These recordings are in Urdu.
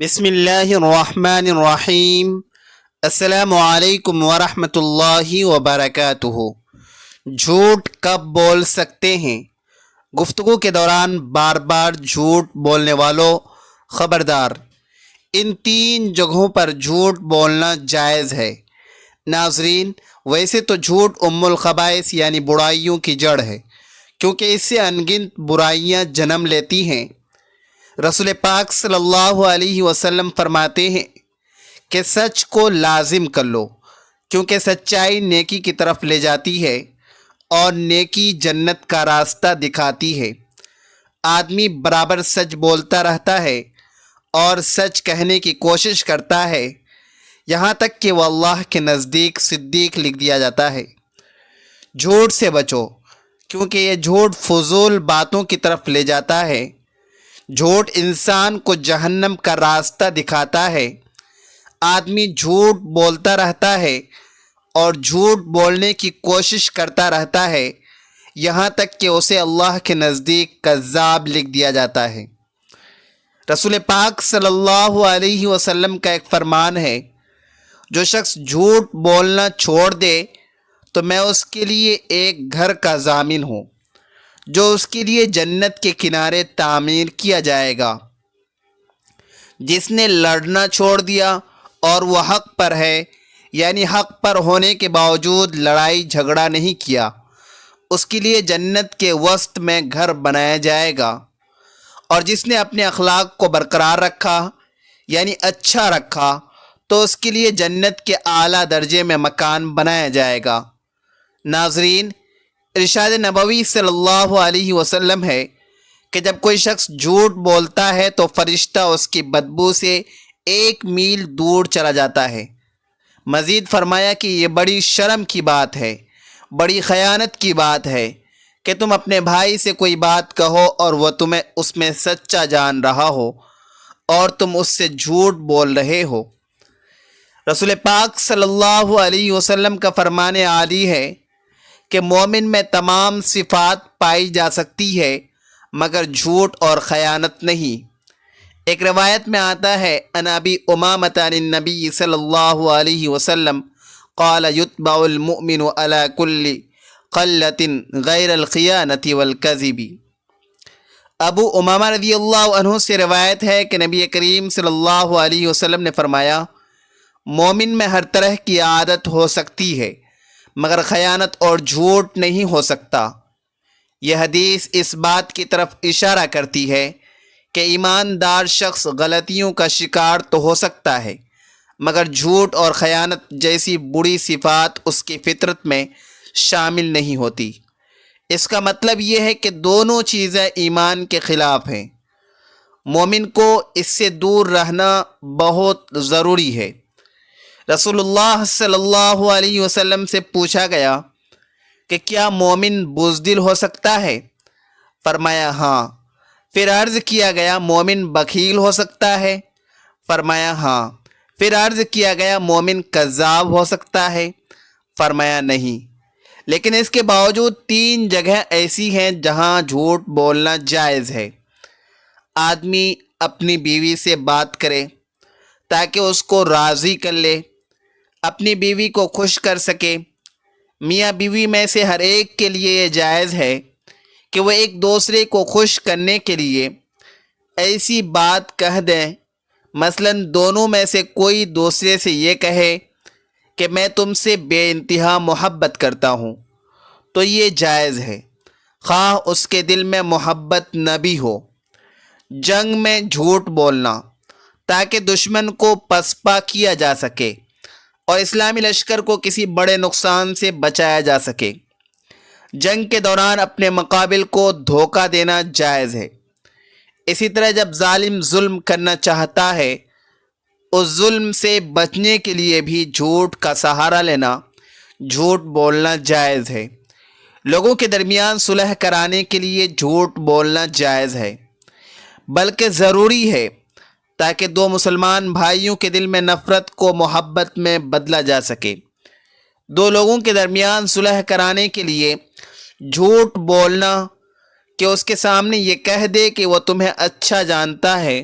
بسم اللہ الرحمن الرحیم۔ السلام علیکم ورحمۃ اللہ وبرکاتہ۔ جھوٹ کب بول سکتے ہیں؟ گفتگو کے دوران بار بار جھوٹ بولنے والوں خبردار، ان تین جگہوں پر جھوٹ بولنا جائز ہے۔ ناظرین، ویسے تو جھوٹ ام الخبائث یعنی برائیوں کی جڑ ہے، کیونکہ اس سے انگنت برائیاں جنم لیتی ہیں۔ رسول پاک صلی اللہ علیہ وسلم فرماتے ہیں کہ سچ کو لازم کر لو، کیونکہ سچائی نیکی کی طرف لے جاتی ہے اور نیکی جنت کا راستہ دکھاتی ہے۔ آدمی برابر سچ بولتا رہتا ہے اور سچ کہنے کی کوشش کرتا ہے، یہاں تک کہ وہ اللہ کے نزدیک صدیق لکھ دیا جاتا ہے۔ جھوٹ سے بچو، کیونکہ یہ جھوٹ فضول باتوں کی طرف لے جاتا ہے۔ جھوٹ انسان کو جہنم کا راستہ دکھاتا ہے۔ آدمی جھوٹ بولتا رہتا ہے اور جھوٹ بولنے کی کوشش کرتا رہتا ہے، یہاں تک کہ اسے اللہ کے نزدیک کذاب لکھ دیا جاتا ہے۔ رسول پاک صلی اللہ علیہ وسلم کا ایک فرمان ہے، جو شخص جھوٹ بولنا چھوڑ دے تو میں اس کے لیے ایک گھر کا ضامن ہوں، جو اس کے لیے جنت کے کنارے تعمیر کیا جائے گا۔ جس نے لڑنا چھوڑ دیا اور وہ حق پر ہے، یعنی حق پر ہونے کے باوجود لڑائی جھگڑا نہیں کیا، اس کے لیے جنت کے وسط میں گھر بنایا جائے گا۔ اور جس نے اپنے اخلاق کو برقرار رکھا، یعنی اچھا رکھا، تو اس کے لیے جنت کے اعلیٰ درجے میں مکان بنایا جائے گا۔ ناظرین، ارشاد نبوی صلی اللہ علیہ وسلم ہے کہ جب کوئی شخص جھوٹ بولتا ہے تو فرشتہ اس کی بدبو سے 1 میل دور چلا جاتا ہے۔ مزید فرمایا کہ یہ بڑی شرم کی بات ہے، بڑی خیانت کی بات ہے کہ تم اپنے بھائی سے کوئی بات کہو اور وہ تمہیں اس میں سچا جان رہا ہو اور تم اس سے جھوٹ بول رہے ہو۔ رسول پاک صلی اللہ علیہ وسلم کا فرمان عالی ہے کہ مومن میں تمام صفات پائی جا سکتی ہے مگر جھوٹ اور خیانت نہیں۔ ایک روایت میں آتا ہے، ان ابی امامۃ عن النبی صلی اللہ علیہ وسلم قال یتبع المؤمن علی کل قلۃ غیر الخیانۃ والکذب۔ ابو امامہ رضی اللہ عنہ سے روایت ہے کہ نبی کریم صلی اللہ علیہ وسلم نے فرمایا، مومن میں ہر طرح کی عادت ہو سکتی ہے مگر خیانت اور جھوٹ نہیں ہو سکتا۔ یہ حدیث اس بات کی طرف اشارہ کرتی ہے کہ ایماندار شخص غلطیوں کا شکار تو ہو سکتا ہے مگر جھوٹ اور خیانت جیسی بری صفات اس کی فطرت میں شامل نہیں ہوتی۔ اس کا مطلب یہ ہے کہ دونوں چیزیں ایمان کے خلاف ہیں۔ مومن کو اس سے دور رہنا بہت ضروری ہے۔ رسول اللہ صلی اللہ علیہ وسلم سے پوچھا گیا کہ کیا مومن بزدل ہو سکتا ہے؟ فرمایا ہاں۔ پھر عرض کیا گیا مومن بخیل ہو سکتا ہے؟ فرمایا ہاں۔ پھر عرض کیا گیا مومن کذاب ہو سکتا ہے؟ فرمایا نہیں۔ لیکن اس کے باوجود 3 جگہ ایسی ہیں جہاں جھوٹ بولنا جائز ہے۔ آدمی اپنی بیوی سے بات کرے تاکہ اس کو راضی کر لے، اپنی بیوی کو خوش کر سکے۔ میاں بیوی میں سے ہر ایک کے لیے یہ جائز ہے کہ وہ ایک دوسرے کو خوش کرنے کے لیے ایسی بات کہہ دیں، مثلا دونوں میں سے کوئی دوسرے سے یہ کہے کہ میں تم سے بے انتہا محبت کرتا ہوں، تو یہ جائز ہے، خواہ اس کے دل میں محبت نہ بھی ہو۔ جنگ میں جھوٹ بولنا تاکہ دشمن کو پسپا کیا جا سکے اور اسلامی لشکر کو کسی بڑے نقصان سے بچایا جا سکے۔ جنگ کے دوران اپنے مقابل کو دھوکہ دینا جائز ہے۔ اسی طرح جب ظالم ظلم کرنا چاہتا ہے، اس ظلم سے بچنے کے لیے بھی جھوٹ کا سہارا لینا، جھوٹ بولنا جائز ہے۔ لوگوں کے درمیان صلح کرانے کے لیے جھوٹ بولنا جائز ہے، بلکہ ضروری ہے، تاکہ 2 مسلمان بھائیوں کے دل میں نفرت کو محبت میں بدلا جا سکے۔ 2 لوگوں کے درمیان صلح کرانے کے لیے جھوٹ بولنا کہ اس کے سامنے یہ کہہ دے کہ وہ تمہیں اچھا جانتا ہے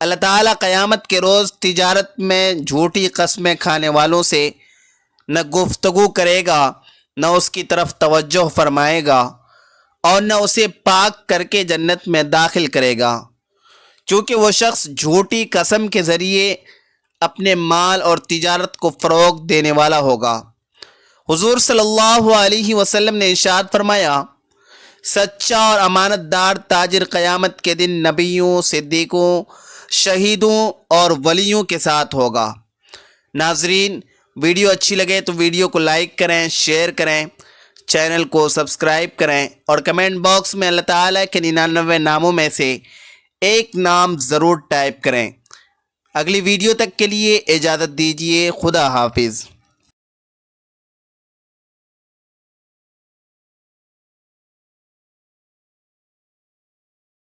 اللہ تعالیٰ قیامت کے روز تجارت میں جھوٹی قسمیں کھانے والوں سے نہ گفتگو کرے گا، نہ اس کی طرف توجہ فرمائے گا، اور نہ اسے پاک کر کے جنت میں داخل کرے گا، چونکہ وہ شخص جھوٹی قسم کے ذریعے اپنے مال اور تجارت کو فروغ دینے والا ہوگا۔ حضور صلی اللہ علیہ وسلم نے ارشاد فرمایا، سچا اور امانت دار تاجر قیامت کے دن نبیوں، صدیقوں، شہیدوں اور ولیوں کے ساتھ ہوگا۔ ناظرین، ویڈیو اچھی لگے تو ویڈیو کو لائک کریں، شیئر کریں، چینل کو سبسکرائب کریں، اور کمنٹ باکس میں اللہ تعالیٰ کے 99 ناموں میں سے ایک نام ضرور ٹائپ کریں۔ اگلی ویڈیو تک کے لیے اجازت دیجیے۔ خدا حافظ۔